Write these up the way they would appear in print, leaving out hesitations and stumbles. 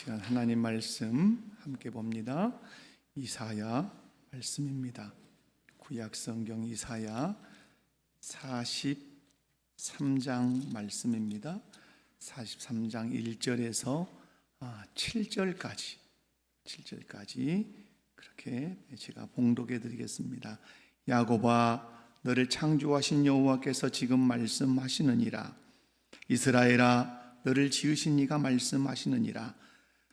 시간 하나님 말씀 함께 봅니다. 이사야 말씀입니다. 구약 성경 이사야 43장 말씀입니다. 43장 1절에서 7절까지 그렇게 제가 봉독해 드리겠습니다. 야곱아, 너를 창조하신 여호와께서 지금 말씀하시느니라. 이스라엘아, 너를 지으신 이가 말씀하시느니라.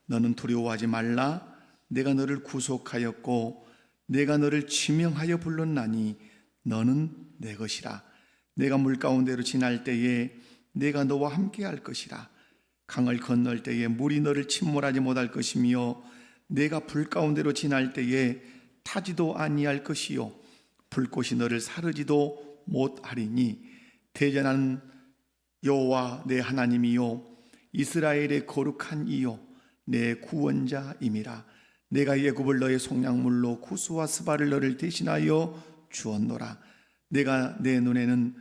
너는 두려워하지 말라. 내가 너를 구속하였고 내가 너를 지명하여 불렀나니 너는 내 것이라. 내가 물 가운데로 지날 때에 내가 너와 함께 할 것이라. 강을 건널 때에 물이 너를 침몰하지 못할 것이며 내가 불 가운데로 지날 때에 타지도 아니할 것이요 불꽃이 너를 사르지도 못하리니 대전한 여호와 내 하나님이요 이스라엘의 거룩한 이요 내 구원자임이라. 내가 애굽을 너의 속량물로 구스와 스바를 너를 대신하여 주었노라. 내가 내 눈에는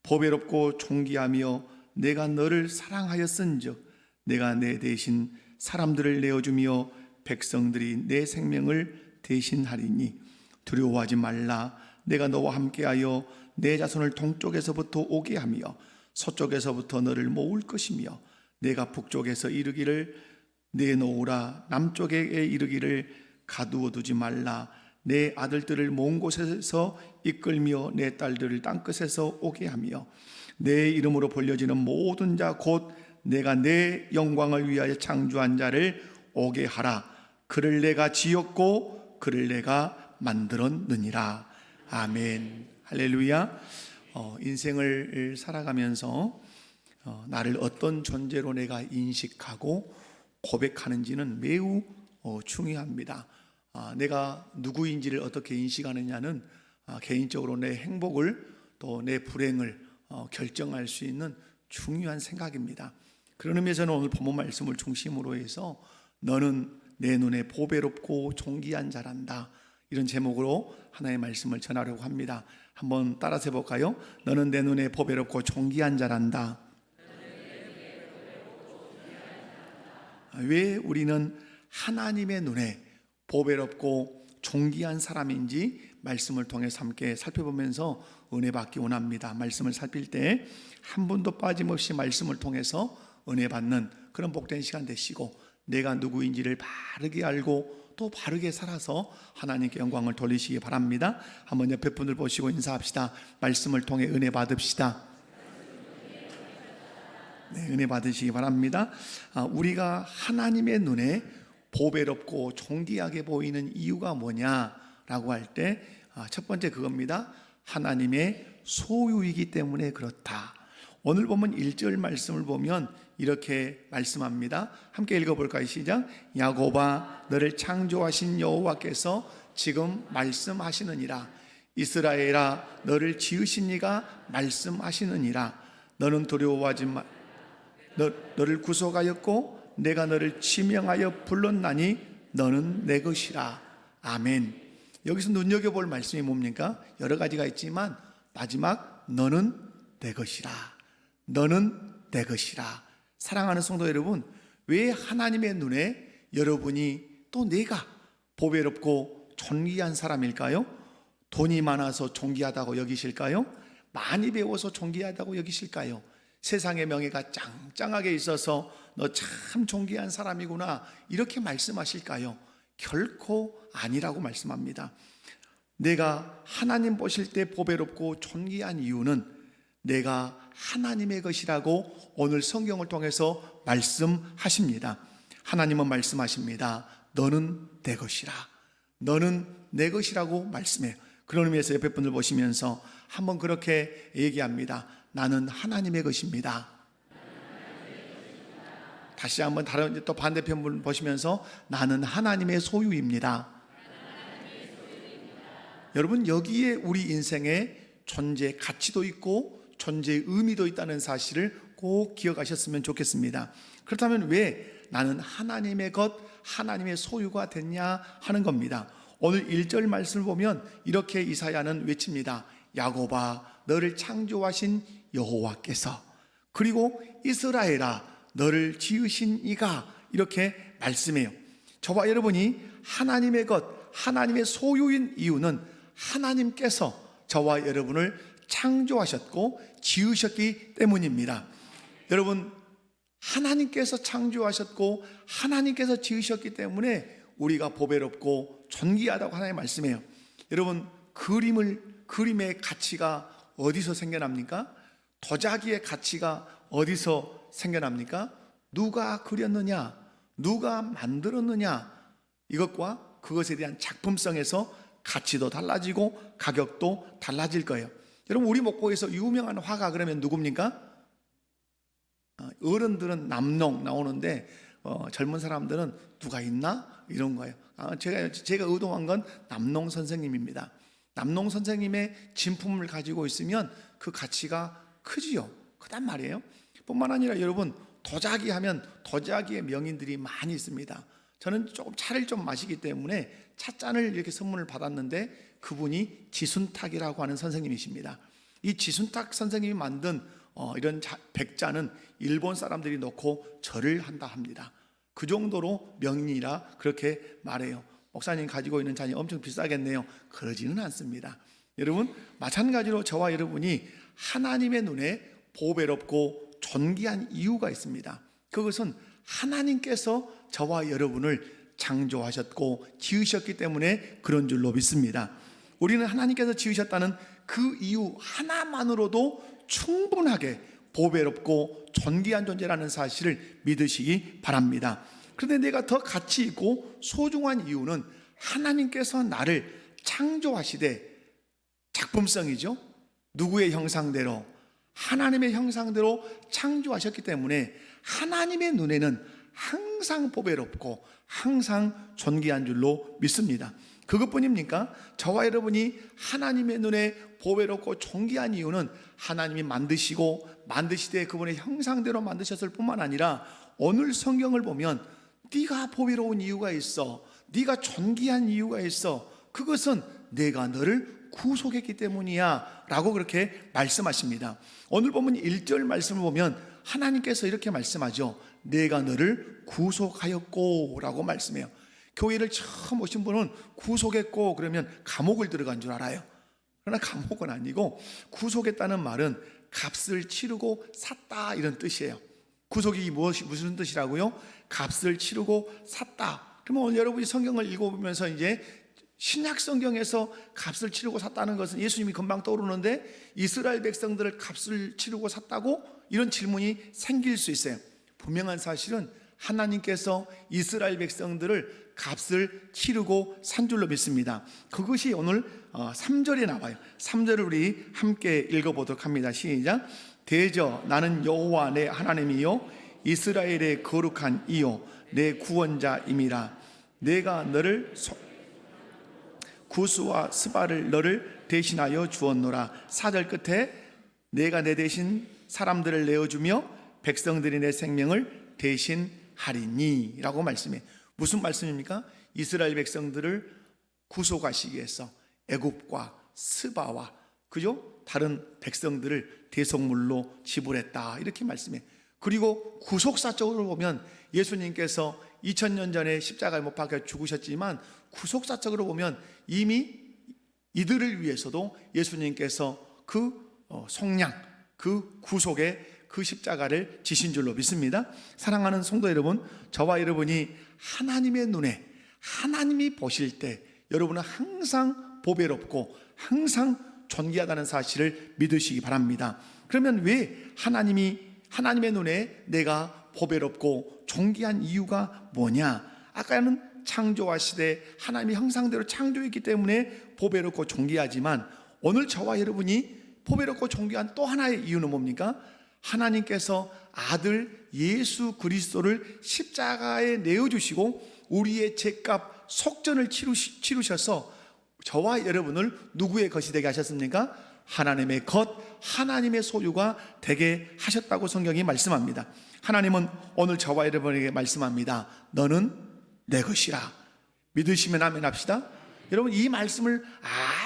보배롭고 존귀하며 내가 너를 사랑하였은즉 내가 내 대신 사람들을 내어주며 백성들이 내 생명을 대신하리니 두려워하지 말라. 내가 너와 함께하여 내 자손을 동쪽에서부터 오게 하며 서쪽에서부터 너를 모을 것이며 내가 북쪽에서 이르기를 내놓으라. 남쪽에 이르기를 가두어 두지 말라. 내 아들들을 먼 곳에서 이끌며 내 딸들을 땅끝에서 오게 하며 내 이름으로 벌려지는 모든 자 곧 내가 내 영광을 위하여 창조한 자를 오게 하라. 그를 내가 지었고 그를 내가 만들었느니라. 아멘. 할렐루야. 인생을 살아가면서 나를 어떤 존재로 내가 인식하고 고백하는지는 매우 중요합니다. 내가 누구인지를 어떻게 인식하느냐는 개인적으로 내 행복을 또 내 불행을 결정할 수 있는 중요한 생각입니다. 그런 의미에서는 오늘 본문 말씀을 중심으로 해서 너는 내 눈에 보배롭고 존귀한 자란다, 이런 제목으로 하나의 말씀을 전하려고 합니다. 한번 따라서 해볼까요? 너는 내 눈에 보배롭고 존귀한 자란다. 왜 우리는 하나님의 눈에 보배롭고 존귀한 사람인지 말씀을 통해서 함께 살펴보면서 은혜 받기 원합니다. 말씀을 살필 때 한 분도 빠짐없이 말씀을 통해서 은혜 받는 그런 복된 시간 되시고, 내가 누구인지를 바르게 알고 또 바르게 살아서 하나님께 영광을 돌리시기 바랍니다. 한번 옆에 분들 보시고 인사합시다. 말씀을 통해 은혜 받읍시다. 네, 은혜 받으시기 바랍니다. 우리가 하나님의 눈에 보배롭고 존귀하게 보이는 이유가 뭐냐라고 할 때 첫 번째 그겁니다. 하나님의 소유이기 때문에 그렇다. 오늘 보면 1절 말씀을 보면 이렇게 말씀합니다. 함께 읽어볼까요? 시작. 야곱아, 너를 창조하신 여호와께서 지금 말씀하시느니라. 이스라엘아, 너를 지으신 이가 말씀하시느니라. 너는 두려워하지 마. 너를 구속하였고 내가 너를 지명하여 불렀나니 너는 내 것이라. 아멘. 여기서 눈여겨볼 말씀이 뭡니까? 여러 가지가 있지만 마지막 너는 내 것이라. 너는 내 것이라. 사랑하는 성도 여러분, 왜 하나님의 눈에 여러분이 또 내가 보배롭고 존귀한 사람일까요? 돈이 많아서 존귀하다고 여기실까요? 많이 배워서 존귀하다고 여기실까요? 세상의 명예가 짱짱하게 있어서 너 참 존귀한 사람이구나 이렇게 말씀하실까요? 결코 아니라고 말씀합니다. 내가 하나님 보실 때 보배롭고 존귀한 이유는 내가 하나님의 것이라고 오늘 성경을 통해서 말씀하십니다. 하나님은 말씀하십니다. 너는 내 것이라. 너는 내 것이라고 말씀해요. 그런 의미에서 옆에 분들 보시면서 한번 그렇게 얘기합니다. 나는 하나님의 것입니다. 다시 한번 다른 또 반대편 분 보시면서 나는 하나님의 소유입니다. 여러분, 여기에 우리 인생의 존재 가치도 있고 존재의 의미도 있다는 사실을 꼭 기억하셨으면 좋겠습니다. 그렇다면 왜 나는 하나님의 것, 하나님의 소유가 됐냐 하는 겁니다. 오늘 1절 말씀을 보면 이렇게 이사야는 외칩니다. 야곱아, 너를 창조하신 여호와께서, 그리고 이스라엘아, 너를 지으신 이가, 이렇게 말씀이에요. 저와 여러분이 하나님의 것, 하나님의 소유인 이유는 하나님께서 저와 여러분을 창조하셨고 지으셨기 때문입니다. 여러분, 하나님께서 창조하셨고 하나님께서 지으셨기 때문에 우리가 보배롭고 존귀하다고 하나님 말씀해요. 여러분, 그림의 가치가 어디서 생겨납니까? 도자기의 가치가 어디서 생겨납니까? 누가 그렸느냐, 누가 만들었느냐, 이것과 그것에 대한 작품성에서 가치도 달라지고 가격도 달라질 거예요. 여러분, 우리 목포에서 유명한 화가 그러면 누굽니까? 어른들은 남농 나오는데 젊은 사람들은 누가 있나? 이런 거예요. 제가 의도한 건 남농 선생님입니다. 남농 선생님의 진품을 가지고 있으면 그 가치가 크지요. 크단 말이에요. 뿐만 아니라 여러분, 도자기 하면 도자기의 명인들이 많이 있습니다. 저는 조금 차를 좀 마시기 때문에 찻잔을 이렇게 선물을 받았는데 그분이 지순탁이라고 하는 선생님이십니다. 이 지순탁 선생님이 만든 이런 백잔은 일본 사람들이 놓고 절을 한다 합니다. 그 정도로 명인이라 그렇게 말해요. 목사님 가지고 있는 잔이 엄청 비싸겠네요. 그러지는 않습니다. 여러분, 마찬가지로 저와 여러분이 하나님의 눈에 보배롭고 존귀한 이유가 있습니다. 그것은 하나님께서 저와 여러분을 창조하셨고 지으셨기 때문에 그런 줄로 믿습니다. 우리는 하나님께서 지으셨다는 그 이유 하나만으로도 충분하게 보배롭고 존귀한 존재라는 사실을 믿으시기 바랍니다. 그런데 내가 더 가치 있고 소중한 이유는 하나님께서 나를 창조하시되, 작품성이죠. 누구의 형상대로? 하나님의 형상대로 창조하셨기 때문에 하나님의 눈에는 항상 보배롭고 항상 존귀한 줄로 믿습니다. 그것뿐입니까? 저와 여러분이 하나님의 눈에 보배롭고 존귀한 이유는 하나님이 만드시되 그분의 형상대로 만드셨을 뿐만 아니라 오늘 성경을 보면 네가 보배로운 이유가 있어, 네가 존귀한 이유가 있어, 그것은 내가 너를 구속했기 때문이야 라고 그렇게 말씀하십니다. 오늘 보면 1절 말씀을 보면 하나님께서 이렇게 말씀하죠. 내가 너를 구속하였고 라고 말씀해요. 교회를 처음 오신 분은 구속했고 그러면 감옥을 들어간 줄 알아요. 그러나 감옥은 아니고, 구속했다는 말은 값을 치르고 샀다 이런 뜻이에요. 구속이 무슨 뜻이라고요? 값을 치르고 샀다. 그러면 오늘 여러분이 성경을 읽어보면서 이제 신약 성경에서 값을 치르고 샀다는 것은 예수님이 금방 떠오르는데 이스라엘 백성들을 값을 치르고 샀다고? 이런 질문이 생길 수 있어요. 분명한 사실은 하나님께서 이스라엘 백성들을 값을 치르고 산 줄로 믿습니다. 그것이 오늘 3절에 나와요. 3절을 우리 함께 읽어보도록 합니다. 시작. 대저 나는 여호와 내 하나님이요 이스라엘의 거룩한 이요 내 구원자임이라. 내가 너를 구스와 스바를 너를 대신하여 주었노라. 4절 끝에 내가 내 대신 사람들을 내어주며 백성들이 내 생명을 대신하리니 라고 말씀해. 무슨 말씀입니까? 이스라엘 백성들을 구속하시기 위해서 애굽과 스바와 그죠? 다른 백성들을 대속물로 지불했다 이렇게 말씀해. 그리고 구속사적으로 보면 예수님께서 2000년 전에 십자가에 못 박혀 죽으셨지만 구속사적으로 보면 이미 이들을 위해서도 예수님께서 그 속량, 그 구속의 그 십자가를 지신 줄로 믿습니다. 사랑하는 성도 여러분, 저와 여러분이 하나님의 눈에, 하나님이 보실 때 여러분은 항상 보배롭고 항상 존귀하다는 사실을 믿으시기 바랍니다. 그러면 왜 하나님의 눈에 내가 보배롭고 존귀한 이유가 뭐냐? 아까는 창조하시되 하나님의 형상대로 창조했기 때문에 보배롭고 존귀하지만 오늘 저와 여러분이 보배롭고 존귀한 또 하나의 이유는 뭡니까? 하나님께서 아들 예수 그리스도를 십자가에 내어주시고 우리의 죄값 속전을 치르셔서 저와 여러분을 누구의 것이 되게 하셨습니까? 하나님의 것, 하나님의 소유가 되게 하셨다고 성경이 말씀합니다. 하나님은 오늘 저와 여러분에게 말씀합니다. 너는 내 것이라. 믿으시면 아멘 합시다. 여러분, 이 말씀을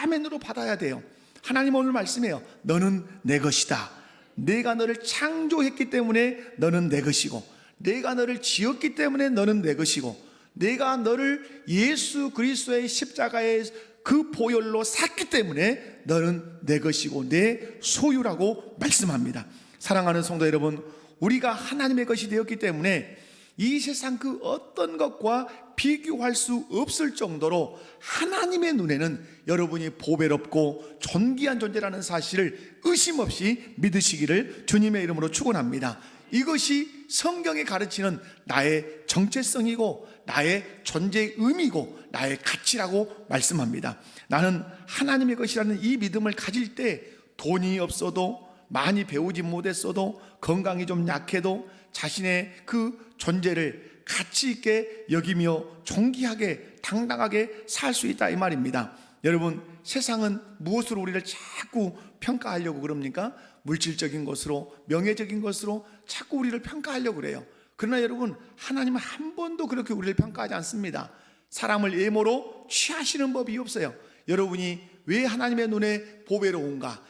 아멘으로 받아야 돼요. 하나님 오늘 말씀해요. 너는 내 것이다. 내가 너를 창조했기 때문에 너는 내 것이고 내가 너를 지었기 때문에 너는 내 것이고, 내가 너를 예수 그리스도의 십자가의 그 보혈로 샀기 때문에 너는 내 것이고 내 소유라고 말씀합니다. 사랑하는 성도 여러분, 우리가 하나님의 것이 되었기 때문에 이 세상 그 어떤 것과 비교할 수 없을 정도로 하나님의 눈에는 여러분이 보배롭고 존귀한 존재라는 사실을 의심 없이 믿으시기를 주님의 이름으로 축원합니다. 이것이 성경이 가르치는 나의 정체성이고 나의 존재의 의미고 나의 가치라고 말씀합니다. 나는 하나님의 것이라는 이 믿음을 가질 때 돈이 없어도, 많이 배우지 못했어도, 건강이 좀 약해도 자신의 그 존재를 가치 있게 여기며 존귀하게 당당하게 살 수 있다, 이 말입니다. 여러분, 세상은 무엇으로 우리를 자꾸 평가하려고 그럽니까? 물질적인 것으로, 명예적인 것으로 자꾸 우리를 평가하려고 그래요. 그러나 여러분, 하나님은 한 번도 그렇게 우리를 평가하지 않습니다. 사람을 외모로 취하시는 법이 없어요. 여러분이 왜 하나님의 눈에 보배로운가?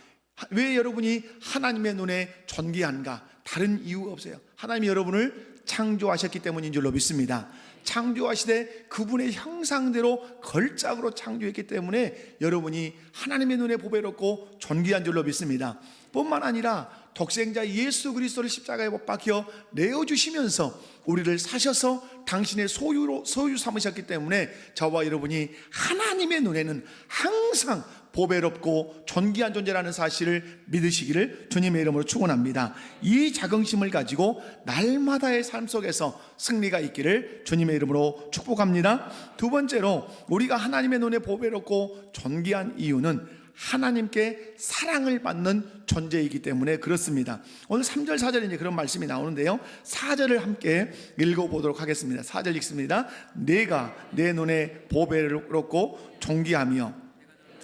왜 여러분이 하나님의 눈에 존귀한가? 다른 이유가 없어요. 하나님이 여러분을 창조하셨기 때문인 줄로 믿습니다. 창조하시되 그분의 형상대로 걸작으로 창조했기 때문에 여러분이 하나님의 눈에 보배롭고 존귀한 줄로 믿습니다. 뿐만 아니라 독생자 예수 그리스도를 십자가에 못 박혀 내어주시면서 우리를 사셔서 당신의 소유 삼으셨기 때문에 저와 여러분이 하나님의 눈에는 항상 보배롭고 존귀한 존재라는 사실을 믿으시기를 주님의 이름으로 축원합니다. 이 자긍심을 가지고 날마다의 삶 속에서 승리가 있기를 주님의 이름으로 축복합니다. 두 번째로, 우리가 하나님의 눈에 보배롭고 존귀한 이유는 하나님께 사랑을 받는 존재이기 때문에 그렇습니다. 오늘 3절 4절에 이제 그런 말씀이 나오는데요, 4절을 함께 읽어보도록 하겠습니다. 4절 읽습니다. 내가 내 눈에 보배롭고 존귀하며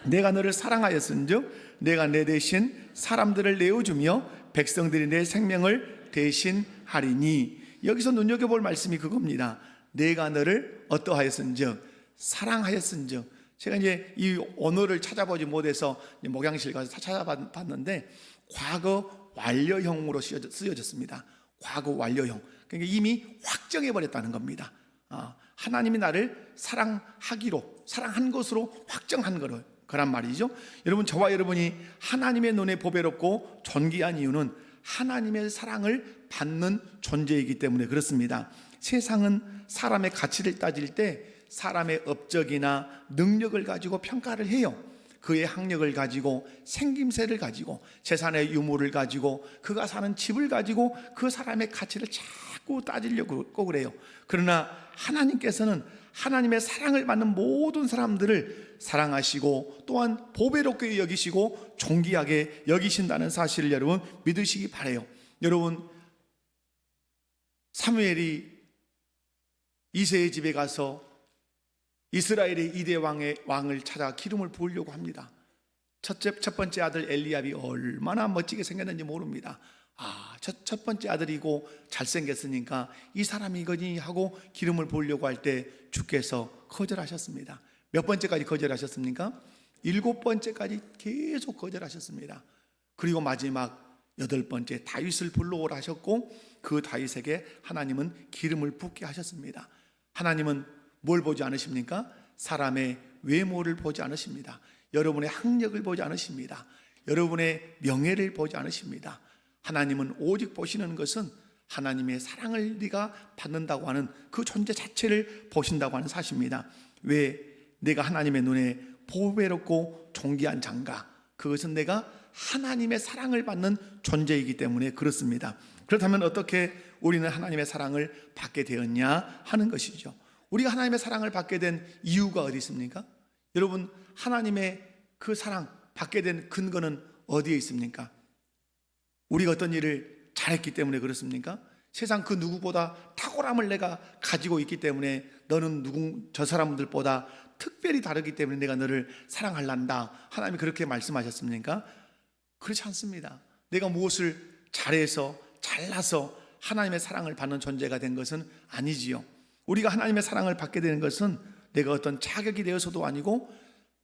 내가 너를 사랑하였은즉 내가 내 대신 사람들을 내어주며 백성들이 내 생명을 대신하리니. 여기서 눈여겨볼 말씀이 그겁니다. 내가 너를 어떠하였은즉, 사랑하였은즉. 제가 이제 이 언어를 찾아보지 못해서 목양실 가서 찾아봤는데 과거 완료형으로 쓰여졌습니다. 과거 완료형. 그러니까 이미 확정해버렸다는 겁니다. 하나님이 나를 사랑하기로, 사랑한 것으로 확정한 거란 말이죠. 여러분, 저와 여러분이 하나님의 눈에 보배롭고 존귀한 이유는 하나님의 사랑을 받는 존재이기 때문에 그렇습니다. 세상은 사람의 가치를 따질 때 사람의 업적이나 능력을 가지고 평가를 해요. 그의 학력을 가지고, 생김새를 가지고, 재산의 유무를 가지고, 그가 사는 집을 가지고 그 사람의 가치를 자꾸 따지려고 그래요. 그러나 하나님께서는 하나님의 사랑을 받는 모든 사람들을 사랑하시고 또한 보배롭게 여기시고 존귀하게 여기신다는 사실을 여러분 믿으시기 바라요. 여러분, 사무엘이 이새의 집에 가서 이스라엘의 2대 왕을 찾아 기름을 부으려고 합니다. 첫 번째 아들 엘리압이 얼마나 멋지게 생겼는지 모릅니다. 첫 번째 아들이고 잘생겼으니까 이 사람이 이거니 하고 기름을 부으려고 할 때 주께서 거절하셨습니다. 몇 번째까지 거절하셨습니까? 7번째까지 계속 거절하셨습니다. 그리고 마지막 8번째 다윗을 불러오라 하셨고 그 다윗에게 하나님은 기름을 붓게 하셨습니다. 하나님은 뭘 보지 않으십니까? 사람의 외모를 보지 않으십니다. 여러분의 학력을 보지 않으십니다. 여러분의 명예를 보지 않으십니다. 하나님은 오직 보시는 것은 하나님의 사랑을 네가 받는다고 하는 그 존재 자체를 보신다고 하는 사실입니다. 왜 내가 하나님의 눈에 보배롭고 존귀한 자인가? 그것은 내가 하나님의 사랑을 받는 존재이기 때문에 그렇습니다. 그렇다면 어떻게 우리는 하나님의 사랑을 받게 되었냐 하는 것이죠. 우리가 하나님의 사랑을 받게 된 이유가 어디 있습니까? 여러분, 하나님의 그 사랑 받게 된 근거는 어디에 있습니까? 우리가 어떤 일을 잘했기 때문에 그렇습니까? 세상 그 누구보다 탁월함을 내가 가지고 있기 때문에 너는 저 사람들보다 특별히 다르기 때문에 내가 너를 사랑할란다. 하나님이 그렇게 말씀하셨습니까? 그렇지 않습니다. 내가 무엇을 잘해서 잘나서 하나님의 사랑을 받는 존재가 된 것은 아니지요. 우리가 하나님의 사랑을 받게 되는 것은 내가 어떤 자격이 되어서도 아니고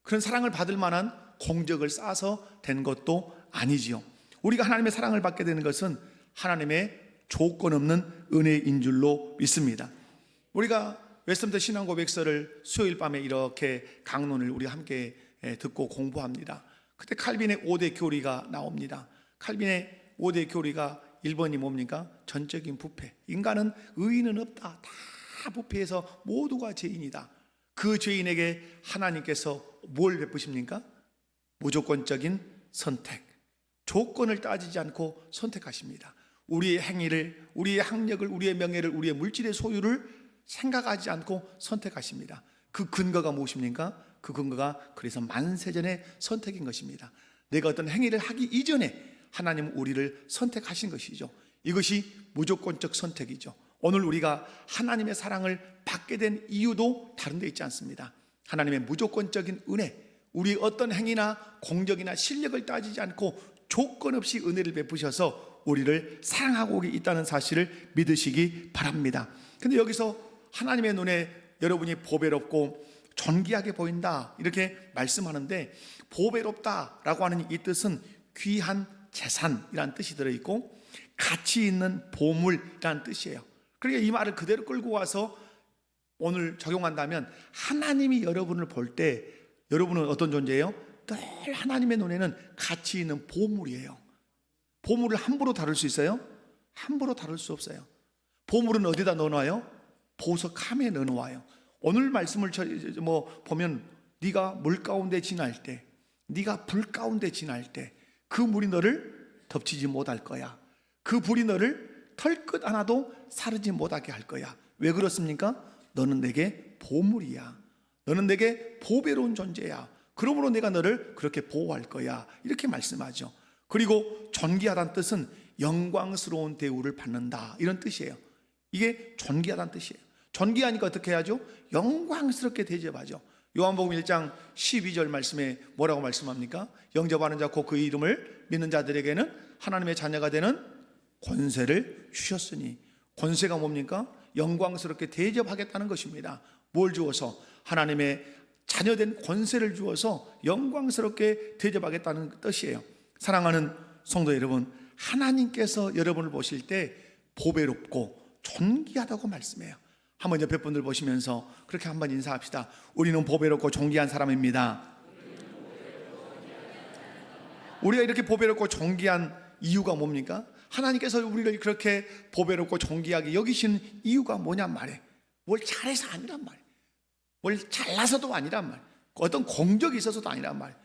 그런 사랑을 받을 만한 공적을 쌓아서 된 것도 아니지요. 우리가 하나님의 사랑을 받게 되는 것은 하나님의 조건 없는 은혜인 줄로 믿습니다. 우리가 웨스턴트 신앙고백서를 수요일 밤에 이렇게 강론을 우리 함께 듣고 공부합니다. 그때 칼빈의 5대 교리가 나옵니다. 칼빈의 5대 교리가 1번이 뭡니까? 전적인 부패. 인간은 의인은 없다. 다 부패해서 모두가 죄인이다. 그 죄인에게 하나님께서 뭘 베푸십니까? 무조건적인 선택. 조건을 따지지 않고 선택하십니다. 우리의 행위를, 우리의 학력을, 우리의 명예를, 우리의 물질의 소유를 생각하지 않고 선택하십니다. 그 근거가 무엇입니까? 그 근거가 그래서 만세전의 선택인 것입니다. 내가 어떤 행위를 하기 이전에 하나님은 우리를 선택하신 것이죠. 이것이 무조건적 선택이죠. 오늘 우리가 하나님의 사랑을 받게 된 이유도 다른 데 있지 않습니다. 하나님의 무조건적인 은혜, 우리 어떤 행위나 공적이나 실력을 따지지 않고 조건 없이 은혜를 베푸셔서 우리를 사랑하고 있다는 사실을 믿으시기 바랍니다. 근데 여기서 하나님의 눈에 여러분이 보배롭고 존귀하게 보인다 이렇게 말씀하는데, 보배롭다라고 하는 이 뜻은 귀한 재산이라는 뜻이 들어있고 가치 있는 보물이라는 뜻이에요. 그러니까 이 말을 그대로 끌고 와서 오늘 적용한다면, 하나님이 여러분을 볼 때 여러분은 어떤 존재예요? 늘 하나님의 눈에는 가치 있는 보물이에요. 보물을 함부로 다룰 수 있어요? 함부로 다룰 수 없어요. 보물은 어디다 넣어놔요? 보석함에 넣어놔요. 오늘 말씀을 보면 네가 물 가운데 지날 때, 네가 불 가운데 지날 때 그 물이 너를 덮치지 못할 거야. 그 불이 너를 털끝 하나도 사르지 못하게 할 거야. 왜 그렇습니까? 너는 내게 보물이야. 너는 내게 보배로운 존재야. 그러므로 내가 너를 그렇게 보호할 거야. 이렇게 말씀하죠. 그리고 존귀하다는 뜻은 영광스러운 대우를 받는다, 이런 뜻이에요. 이게 존귀하다는 뜻이에요. 존귀하니까 어떻게 해야죠? 영광스럽게 대접하죠. 요한복음 1장 12절 말씀에 뭐라고 말씀합니까? 영접하는 자 곧 그 이름을 믿는 자들에게는 하나님의 자녀가 되는 권세를 주셨으니, 권세가 뭡니까? 영광스럽게 대접하겠다는 것입니다. 뭘 주어서? 하나님의 자녀된 권세를 주어서 영광스럽게 대접하겠다는 뜻이에요. 사랑하는 성도 여러분, 하나님께서 여러분을 보실 때 보배롭고 존귀하다고 말씀해요. 한번 옆에 분들 보시면서 그렇게 한번 인사합시다. 우리는 보배롭고 존귀한 사람입니다. 우리가 이렇게 보배롭고 존귀한 이유가 뭡니까? 하나님께서 우리를 그렇게 보배롭고 존귀하게 여기시는 이유가 뭐냔 말이에요. 뭘 잘해서 아니란 말이에요. 뭘 잘나서도 아니란 말이에요. 어떤 공적이 있어서도 아니란 말이에요.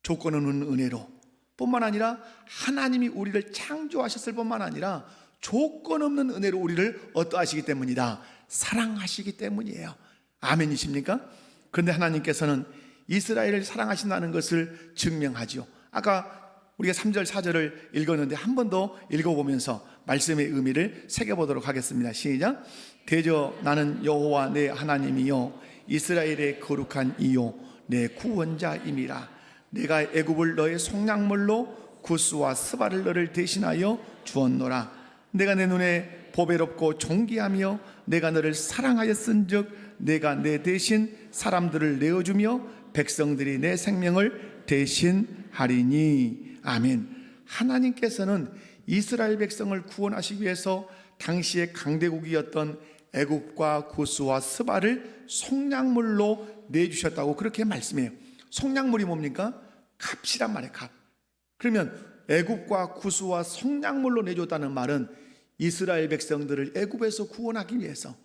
조건 없는 은혜로 뿐만 아니라 하나님이 우리를 창조하셨을 뿐만 아니라 조건 없는 은혜로 우리를 어떠하시기 때문이다? 사랑하시기 때문이에요. 아멘이십니까? 그런데 하나님께서는 이스라엘을 사랑하신다는 것을 증명하죠. 아까 우리가 3절 4절을 읽었는데 한 번 더 읽어보면서 말씀의 의미를 새겨보도록 하겠습니다. 시작. 대저 나는 여호와 내 하나님이요 이스라엘의 거룩한 이요 내 구원자임이라. 내가 애굽을 너의 속량물로 구스와 스바를 너를 대신하여 주었노라. 내가 내 눈에 보배롭고 존귀하며 내가 너를 사랑하였은즉 내가 내 대신 사람들을 내어주며 백성들이 내 생명을 대신하리니. 아멘. 하나님께서는 이스라엘 백성을 구원하시기 위해서 당시의 강대국이었던 애굽과 구스와 스바를 속량물로 내주셨다고 그렇게 말씀해요. 속량물이 뭡니까? 값이란 말이에요. 값. 그러면 애굽과 구스와 속량물로 내줬다는 말은 이스라엘 백성들을 애굽에서 구원하기 위해서,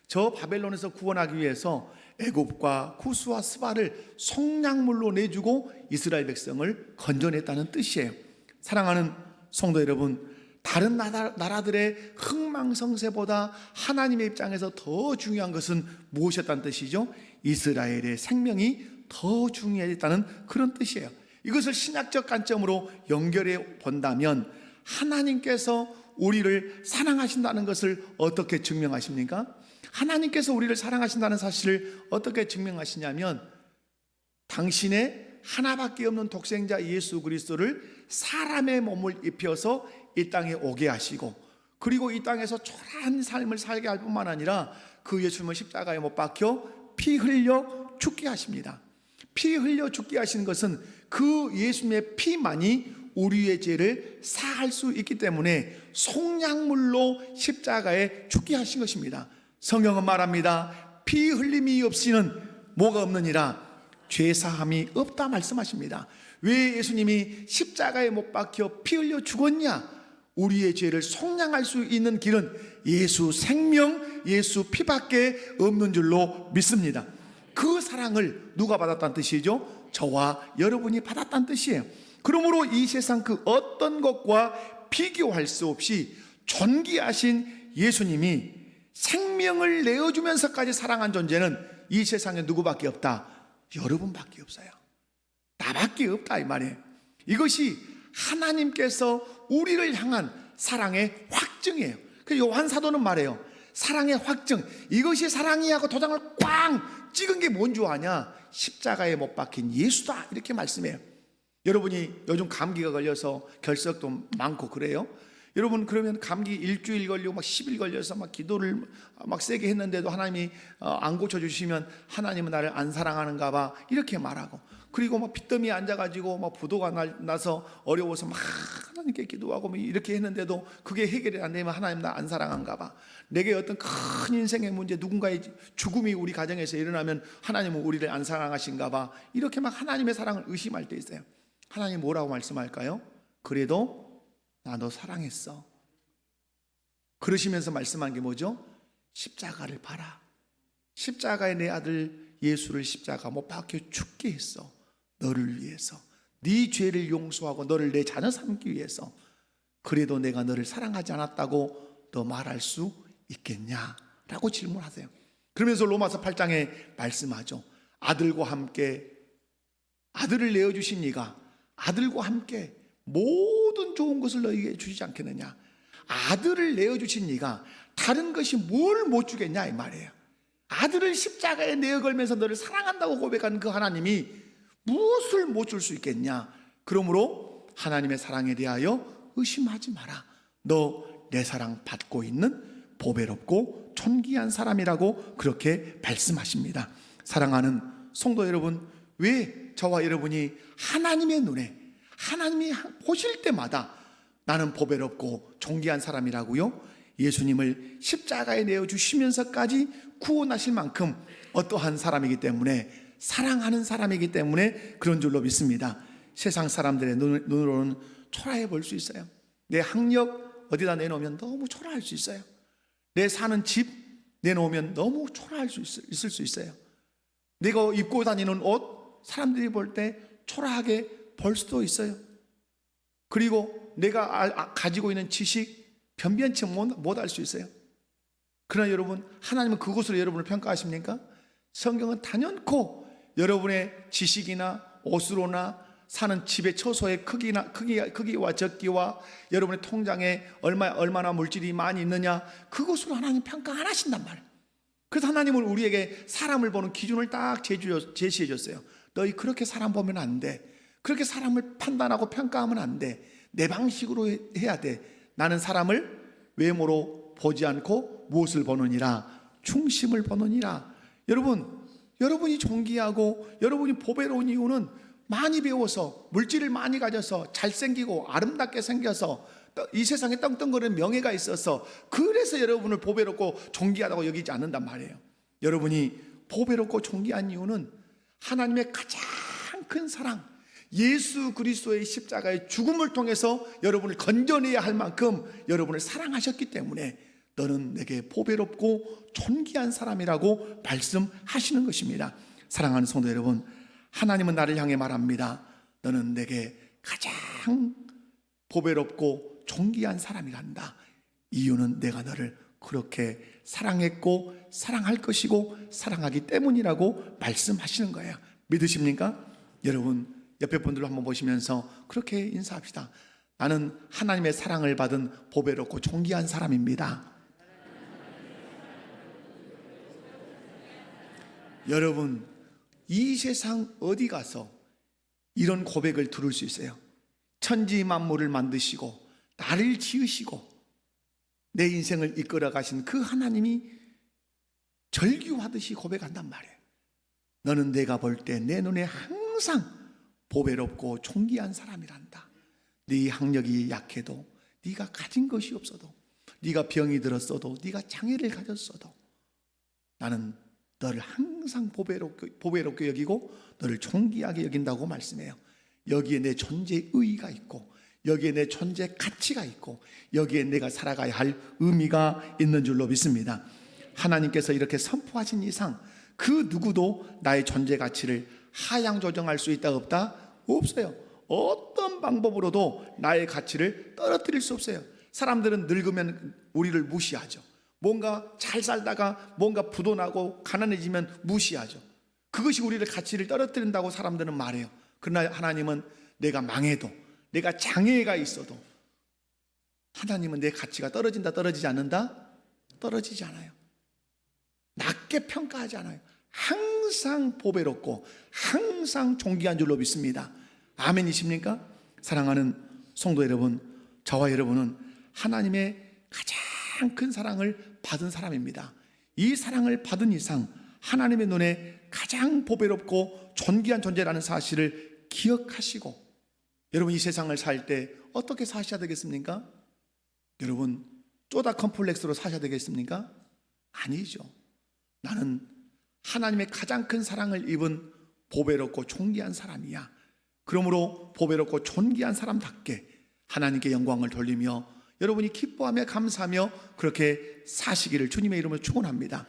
저 바벨론에서 구원하기 위해서 애굽과 구스와 스바를 속량물로 내주고 이스라엘 백성을 건져냈다는 뜻이에요. 사랑하는 성도 여러분, 다른 나라들의 흥망성쇠보다 하나님의 입장에서 더 중요한 것은 무엇이었다는 뜻이죠? 이스라엘의 생명이 더 중요했다는 그런 뜻이에요. 이것을 신학적 관점으로 연결해 본다면 하나님께서 우리를 사랑하신다는 것을 어떻게 증명하십니까? 하나님께서 우리를 사랑하신다는 사실을 어떻게 증명하시냐면, 당신의 하나밖에 없는 독생자 예수 그리스도를 사람의 몸을 입혀서 이 땅에 오게 하시고, 그리고 이 땅에서 초라한 삶을 살게 할 뿐만 아니라 그 예수님을 십자가에 못 박혀 피 흘려 죽게 하십니다. 피 흘려 죽게 하시는 것은 그 예수님의 피만이 우리의 죄를 사할 수 있기 때문에 속량물로 십자가에 죽게 하신 것입니다. 성경은 말합니다. 피 흘림이 없이는 뭐가 없느니라 죄사함이 없다 말씀하십니다. 왜 예수님이 십자가에 못 박혀 피 흘려 죽었냐? 우리의 죄를 속량할 수 있는 길은 예수 생명, 예수 피밖에 없는 줄로 믿습니다. 그 사랑을 누가 받았다는 뜻이죠? 저와 여러분이 받았다는 뜻이에요. 그러므로 이 세상 그 어떤 것과 비교할 수 없이 존귀하신 예수님이 생명을 내어주면서까지 사랑한 존재는 이 세상에 누구밖에 없다? 여러분밖에 없어요. 나밖에 없다 이 말이에요. 이것이 하나님께서 우리를 향한 사랑의 확증이에요. 그 요한 사도는 말해요. 사랑의 확증, 이것이 사랑이야 하고 도장을 꽝 찍은 게 뭔 줄 아냐? 십자가에 못 박힌 예수다 이렇게 말씀해요. 여러분이 요즘 감기가 걸려서 결석도 많고 그래요. 여러분 그러면 감기 일주일 걸리고 막 10일 걸려서 막 기도를 막 세게 했는데도 하나님이 안 고쳐주시면 하나님은 나를 안 사랑하는가 봐 이렇게 말하고, 그리고 막 빚더미에 앉아가지고 막 부도가 나서 어려워서 막 하나님께 기도하고 뭐 이렇게 했는데도 그게 해결이 안 되면 하나님 나 안 사랑한가 봐. 내게 어떤 큰 인생의 문제, 누군가의 죽음이 우리 가정에서 일어나면 하나님은 우리를 안 사랑하신가 봐. 이렇게 막 하나님의 사랑을 의심할 때 있어요. 하나님 뭐라고 말씀할까요? 그래도 나 너 사랑했어. 그러시면서 말씀한 게 뭐죠? 십자가를 봐라. 십자가에 내 아들 예수를 십자가 못 박혀 죽게 했어. 너를 위해서, 네 죄를 용서하고 너를 내 자녀 삼기 위해서. 그래도 내가 너를 사랑하지 않았다고 너 말할 수 있겠냐? 라고 질문하세요. 그러면서 로마서 8장에 말씀하죠. 아들과 함께, 아들을 내어주신 이가 아들과 함께 모든 좋은 것을 너희에게 주시지 않겠느냐? 아들을 내어주신 이가 다른 것이 뭘 못 주겠냐 이 말이에요. 아들을 십자가에 내어 걸면서 너를 사랑한다고 고백한 그 하나님이 무엇을 못 줄 수 있겠냐? 그러므로 하나님의 사랑에 대하여 의심하지 마라. 너 내 사랑 받고 있는 보배롭고 존귀한 사람이라고 그렇게 말씀하십니다. 사랑하는 성도 여러분, 왜 저와 여러분이 하나님의 눈에, 하나님이 보실 때마다 나는 보배롭고 존귀한 사람이라고요? 예수님을 십자가에 내어주시면서까지 구원하실 만큼 어떠한 사람이기 때문에, 사랑하는 사람이기 때문에 그런 줄로 믿습니다. 세상 사람들의 눈으로는 초라해 볼 수 있어요. 내 학력 어디다 내놓으면 너무 초라할 수 있어요. 내 사는 집 내놓으면 너무 초라할 수 있을 수 있어요. 내가 입고 다니는 옷 사람들이 볼 때 초라하게 볼 수도 있어요. 그리고 내가 가지고 있는 지식 변변치 못할 수 있어요. 그러나 여러분, 하나님은 그것으로 여러분을 평가하십니까? 성경은 단연코 여러분의 지식이나 옷으로나 사는 집의 처소의 크기와 적기와 여러분의 통장에 얼마나 물질이 많이 있느냐, 그것으로 하나님 평가 안 하신단 말이에요. 그래서 하나님은 우리에게 사람을 보는 기준을 딱 제시해 줬어요. 너희 그렇게 사람 보면 안 돼. 그렇게 사람을 판단하고 평가하면 안 돼. 내 방식으로 해야 돼. 나는 사람을 외모로 보지 않고 무엇을 보느니라? 중심을 보느니라. 여러분이 존귀하고 여러분이 보배로운 이유는 많이 배워서, 물질을 많이 가져서, 잘생기고 아름답게 생겨서, 이 세상에 떵떵거리는 명예가 있어서, 그래서 여러분을 보배롭고 존귀하다고 여기지 않는단 말이에요. 여러분이 보배롭고 존귀한 이유는 하나님의 가장 큰 사랑, 예수 그리스도의 십자가의 죽음을 통해서 여러분을 건져내야 할 만큼 여러분을 사랑하셨기 때문에 너는 내게 보배롭고 존귀한 사람이라고 말씀하시는 것입니다. 사랑하는 성도 여러분, 하나님은 나를 향해 말합니다. 너는 내게 가장 보배롭고 존귀한 사람이란다. 이유는 내가 너를 그렇게 사랑했고 사랑할 것이고 사랑하기 때문이라고 말씀하시는 거예요. 믿으십니까? 여러분, 옆에 분들로 한번 보시면서 그렇게 인사합시다. 나는 하나님의 사랑을 받은 보배롭고 존귀한 사람입니다. 여러분, 이 세상 어디 가서 이런 고백을 들을 수 있어요? 천지 만물을 만드시고 나를 지으시고 내 인생을 이끌어 가신 그 하나님이 절규하듯이 고백한단 말이에요. 너는 내가 볼 때 내 눈에 항상 보배롭고 존귀한 사람이란다. 네 학력이 약해도, 네가 가진 것이 없어도, 네가 병이 들었어도, 네가 장애를 가졌어도 나는 너를 항상 보배롭게 여기고 너를 존귀하게 여긴다고 말씀해요. 여기에 내 존재의 의의가 있고, 여기에 내 존재의 가치가 있고, 여기에 내가 살아가야 할 의미가 있는 줄로 믿습니다. 하나님께서 이렇게 선포하신 이상 그 누구도 나의 존재 가치를 하향 조정할 수 있다 없다? 없어요. 어떤 방법으로도 나의 가치를 떨어뜨릴 수 없어요. 사람들은 늙으면 우리를 무시하죠. 뭔가 잘 살다가 뭔가 부도나고 가난해지면 무시하죠. 그것이 우리를 가치를 떨어뜨린다고 사람들은 말해요. 그러나 하나님은 내가 망해도, 내가 장애가 있어도 하나님은 내 가치가 떨어진다, 떨어지지 않는다? 떨어지지 않아요. 낮게 평가하지 않아요. 항상 보배롭고 항상 존귀한 줄로 믿습니다. 아멘이십니까? 사랑하는 성도 여러분, 저와 여러분은 하나님의 가장 큰 사랑을 받은 사람입니다. 이 사랑을 받은 이상 하나님의 눈에 가장 보배롭고 존귀한 존재라는 사실을 기억하시고, 여러분 이 세상을 살 때 어떻게 사셔야 되겠습니까? 여러분 쪼다 컴플렉스로 사셔야 되겠습니까? 아니죠. 나는 하나님의 가장 큰 사랑을 입은 보배롭고 존귀한 사람이야. 그러므로 보배롭고 존귀한 사람답게 하나님께 영광을 돌리며 여러분이 기뻐하며 감사하며 그렇게 사시기를 주님의 이름으로 축원합니다.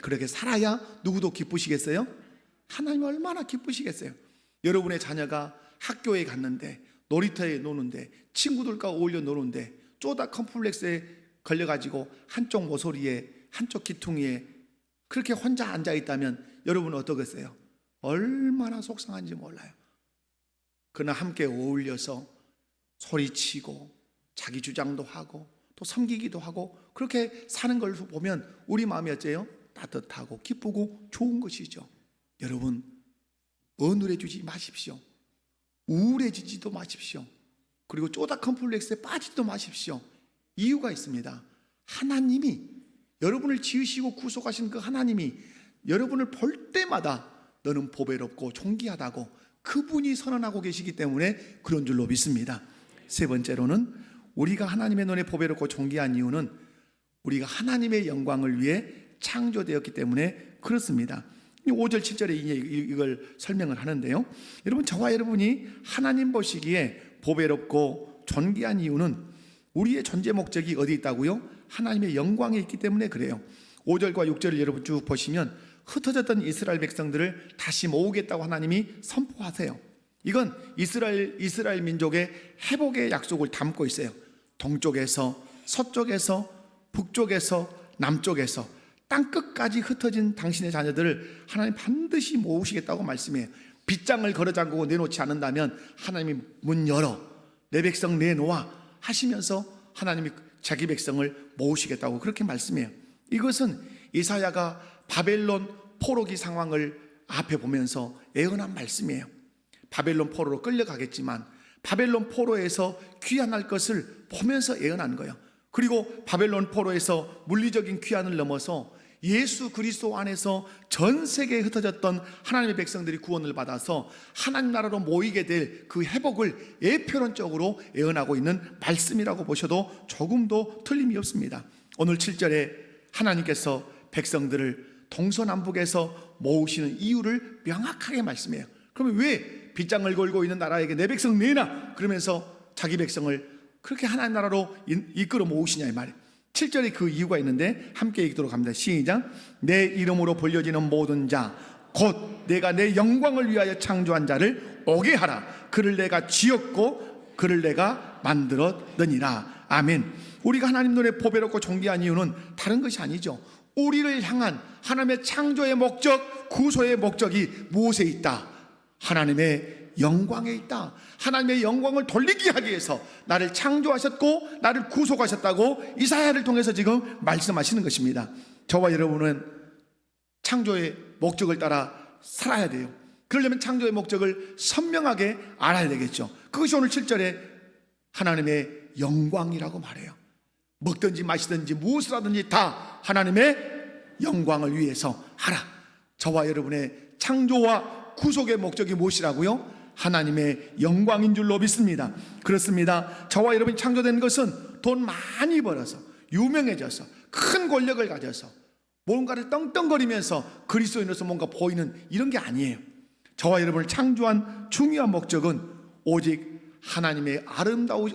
그렇게 살아야 누구도 기쁘시겠어요? 하나님 얼마나 기쁘시겠어요? 여러분의 자녀가 학교에 갔는데, 놀이터에 노는데, 친구들과 어울려 노는데 쪼다 컴플렉스에 걸려가지고 한쪽 모서리에 한쪽 귀퉁이에 그렇게 혼자 앉아있다면 여러분은 어떠겠어요? 얼마나 속상한지 몰라요. 그러나 함께 어울려서 소리치고 자기 주장도 하고 또 섬기기도 하고 그렇게 사는 걸 보면 우리 마음이 어째요? 따뜻하고 기쁘고 좋은 것이죠. 여러분 어눌해지지 마십시오. 우울해지지도 마십시오. 그리고 쪼다 컴플렉스에 빠지지도 마십시오. 이유가 있습니다. 하나님이 여러분을 지으시고 구속하신 그 하나님이 여러분을 볼 때마다 너는 보배롭고 존귀하다고 그분이 선언하고 계시기 때문에 그런 줄로 믿습니다. 세 번째로는 우리가 하나님의 눈에 보배롭고 존귀한 이유는 우리가 하나님의 영광을 위해 창조되었기 때문에 그렇습니다. 5절 7절에 이걸 설명을 하는데요, 여러분 저와 여러분이 하나님 보시기에 보배롭고 존귀한 이유는 우리의 존재 목적이 어디 있다고요? 하나님의 영광에 있기 때문에 그래요. 5절과 6절을 여러분 쭉 보시면 흩어졌던 이스라엘 백성들을 다시 모으겠다고 하나님이 선포하세요. 이건 이스라엘 민족의 회복의 약속을 담고 있어요. 동쪽에서 서쪽에서 북쪽에서 남쪽에서 땅끝까지 흩어진 당신의 자녀들을 하나님 반드시 모으시겠다고 말씀해요. 빗장을 걸어 잠그고 내놓지 않는다면 하나님이 문 열어 내 백성 내놓아 하시면서 하나님이 자기 백성을 모으시겠다고 그렇게 말씀해요. 이것은 이사야가 바벨론 포로기 상황을 앞에 보면서 예언한 말씀이에요. 바벨론 포로로 끌려가겠지만 바벨론 포로에서 귀환할 것을 보면서 예언한 거예요. 그리고 바벨론 포로에서 물리적인 귀환을 넘어서 예수 그리스도 안에서 전 세계에 흩어졌던 하나님의 백성들이 구원을 받아서 하나님 나라로 모이게 될 그 회복을 예표론적으로 예언하고 있는 말씀이라고 보셔도 조금도 틀림이 없습니다. 오늘 7절에 하나님께서 백성들을 동서남북에서 모으시는 이유를 명확하게 말씀해요. 그러면 왜 빗장을 걸고 있는 나라에게 내 백성 내놔 그러면서 자기 백성을 그렇게 하나님 나라로 이끌어 모으시냐 이 말이에요. 7절에 그 이유가 있는데 함께 읽도록 합니다. 시작. 내 이름으로 불려지는 모든 자 곧 내가 내 영광을 위하여 창조한 자를 오게 하라. 그를 내가 지었고 그를 내가 만들었느니라. 아멘. 우리가 하나님 눈에 보배롭고 존귀한 이유는 다른 것이 아니죠. 우리를 향한 하나님의 창조의 목적, 구소의 목적이 무엇에 있다? 하나님의 영광에 있다. 하나님의 영광을 돌리게 하기 위해서 나를 창조하셨고 나를 구속하셨다고 이사야를 통해서 지금 말씀하시는 것입니다. 저와 여러분은 창조의 목적을 따라 살아야 돼요. 그러려면 창조의 목적을 선명하게 알아야 되겠죠. 그것이 오늘 7절에 하나님의 영광이라고 말해요. 먹든지 마시든지 무엇을 하든지 다 하나님의 영광을 위해서 하라. 저와 여러분의 창조와 구속의 목적이 무엇이라고요? 하나님의 영광인 줄로 믿습니다. 그렇습니다. 저와 여러분이 창조된 것은 돈 많이 벌어서 유명해져서 큰 권력을 가져서 뭔가를 떵떵거리면서 그리스도인으로서 뭔가 보이는 이런 게 아니에요. 저와 여러분을 창조한 중요한 목적은 오직 하나님의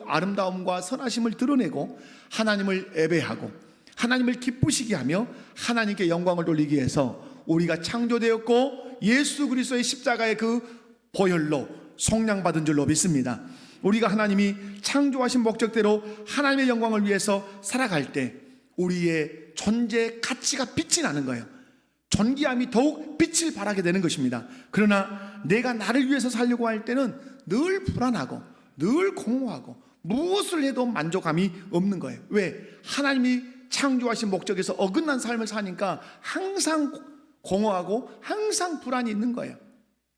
아름다움과 선하심을 드러내고 하나님을 예배하고 하나님을 기쁘시게 하며 하나님께 영광을 돌리기 위해서 우리가 창조되었고 예수 그리스도의 십자가의 그 보혈로 속량받은 줄로 믿습니다. 우리가 하나님이 창조하신 목적대로 하나님의 영광을 위해서 살아갈 때 우리의 존재 가치가 빛이 나는 거예요. 존귀함이 더욱 빛을 발하게 되는 것입니다. 그러나 내가 나를 위해서 살려고 할 때는 늘 불안하고 늘 공허하고 무엇을 해도 만족감이 없는 거예요. 왜? 하나님이 창조하신 목적에서 어긋난 삶을 사니까 항상 공허하고 항상 불안이 있는 거예요.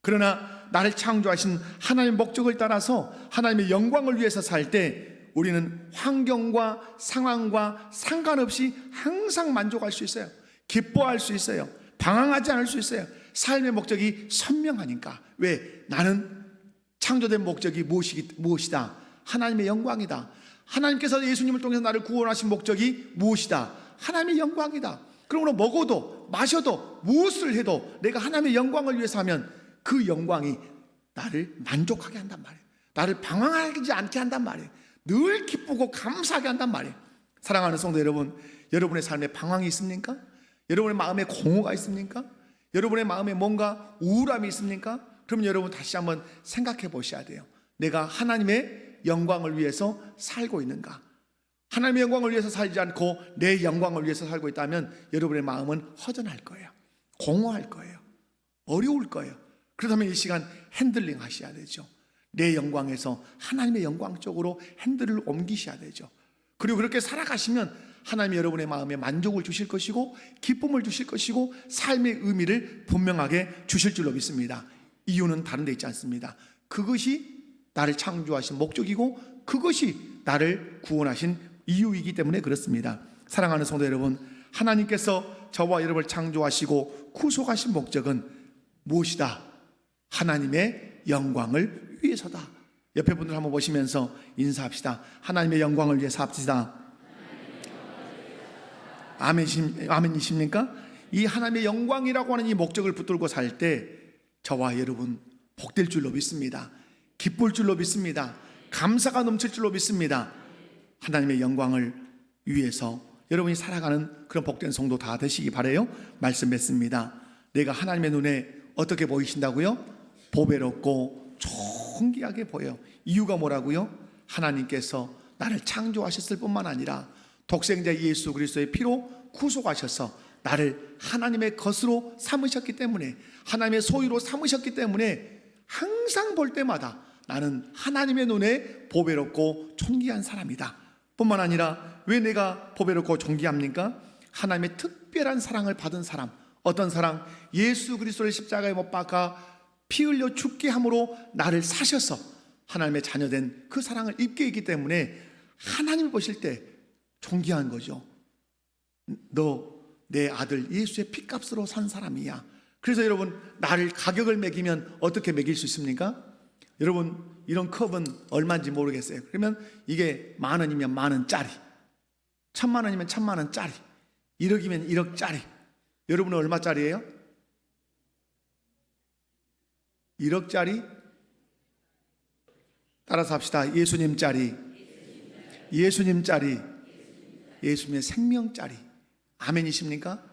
그러나 나를 창조하신 하나님의 목적을 따라서 하나님의 영광을 위해서 살 때 우리는 환경과 상황과 상관없이 항상 만족할 수 있어요. 기뻐할 수 있어요. 방황하지 않을 수 있어요. 삶의 목적이 선명하니까. 왜? 나는 창조된 목적이 무엇이다? 하나님의 영광이다. 하나님께서 예수님을 통해서 나를 구원하신 목적이 무엇이다? 하나님의 영광이다. 그러므로 먹어도 마셔도 무엇을 해도 내가 하나님의 영광을 위해서 하면 그 영광이 나를 만족하게 한단 말이에요. 나를 방황하지 않게 한단 말이에요. 늘 기쁘고 감사하게 한단 말이에요. 사랑하는 성도 여러분, 여러분의 삶에 방황이 있습니까? 여러분의 마음에 공허가 있습니까? 여러분의 마음에 뭔가 우울함이 있습니까? 그럼 여러분 다시 한번 생각해 보셔야 돼요. 내가 하나님의 영광을 위해서 살고 있는가? 하나님의 영광을 위해서 살지 않고 내 영광을 위해서 살고 있다면 여러분의 마음은 허전할 거예요. 공허할 거예요. 어려울 거예요. 그렇다면 이 시간 핸들링 하셔야 되죠. 내 영광에서 하나님의 영광 쪽으로 핸들을 옮기셔야 되죠. 그리고 그렇게 살아가시면 하나님이 여러분의 마음에 만족을 주실 것이고 기쁨을 주실 것이고 삶의 의미를 분명하게 주실 줄로 믿습니다. 이유는 다른 데 있지 않습니다. 그것이 나를 창조하신 목적이고 그것이 나를 구원하신 이유이기 때문에 그렇습니다. 사랑하는 성도 여러분, 하나님께서 저와 여러분을 창조하시고 구속하신 목적은 무엇이다? 하나님의 영광을 위해서다. 옆에 분들 한번 보시면서 인사합시다. 하나님의 영광을 위해서 합시다. 아멘이십니까? 이 하나님의 영광이라고 하는 이 목적을 붙들고 살 때 저와 여러분 복될 줄로 믿습니다. 기쁠 줄로 믿습니다. 감사가 넘칠 줄로 믿습니다. 하나님의 영광을 위해서 여러분이 살아가는 그런 복된 성도 다 되시기 바라요. 말씀 맺습니다. 내가 하나님의 눈에 어떻게 보이신다고요? 보배롭고 존귀하게 보여. 이유가 뭐라고요? 하나님께서 나를 창조하셨을 뿐만 아니라 독생자 예수 그리스도의 피로 구속하셔서 나를 하나님의 것으로 삼으셨기 때문에, 하나님의 소유로 삼으셨기 때문에 항상 볼 때마다 나는 하나님의 눈에 보배롭고 존귀한 사람이다. 뿐만 아니라 왜 내가 보배롭고 존귀합니까? 하나님의 특별한 사랑을 받은 사람. 어떤 사랑? 예수 그리스도를 십자가에 못 박아 피 흘려 죽게 함으로 나를 사셔서 하나님의 자녀된 그 사랑을 입게 했기 때문에 하나님을 보실 때 존귀한 거죠. 너 내 아들 예수의 피값으로 산 사람이야. 그래서 여러분, 나를 가격을 매기면 어떻게 매길 수 있습니까? 여러분, 이런 컵은 얼마인지 모르겠어요. 그러면 이게 10,000원이면 10,000원짜리, 1,000,000원이면 1,000,000원짜리, 1억이면 1억짜리. 여러분은 얼마짜리예요? 1억짜리? 따라서 합시다. 예수님짜리, 예수님짜리, 예수님의 생명짜리. 아멘이십니까?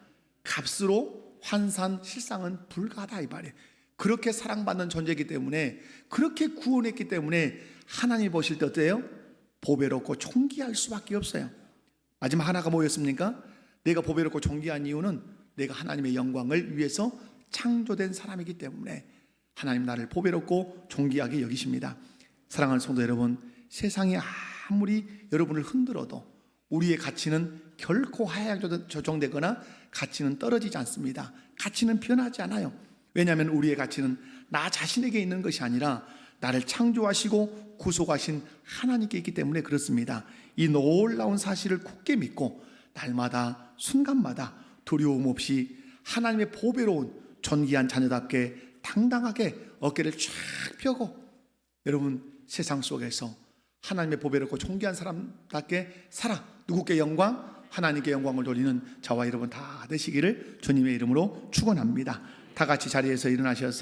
값으로 환산 실상은 불가하다 이 말이에요. 그렇게 사랑받는 존재이기 때문에, 그렇게 구원했기 때문에 하나님 보실 때 어때요? 보배롭고 존귀할 수밖에 없어요. 마지막 하나가 뭐였습니까? 내가 보배롭고 존귀한 이유는 내가 하나님의 영광을 위해서 창조된 사람이기 때문에 하나님 나를 보배롭고 존귀하게 여기십니다. 사랑하는 성도 여러분, 세상이 아무리 여러분을 흔들어도 우리의 가치는 결코 하향 조정되거나 가치는 떨어지지 않습니다. 가치는 변하지 않아요. 왜냐하면 우리의 가치는 나 자신에게 있는 것이 아니라 나를 창조하시고 구속하신 하나님께 있기 때문에 그렇습니다. 이 놀라운 사실을 굳게 믿고 날마다 순간마다 두려움 없이 하나님의 보배로운 존귀한 자녀답게 당당하게 어깨를 쫙 펴고 여러분 세상 속에서 하나님의 보배롭고 존귀한 사람답게 살아 누구께 영광? 하나님께 영광을 돌리는 저와 여러분 다 되시기를 주님의 이름으로 축원합니다. 다 같이 자리에서 일어나셔서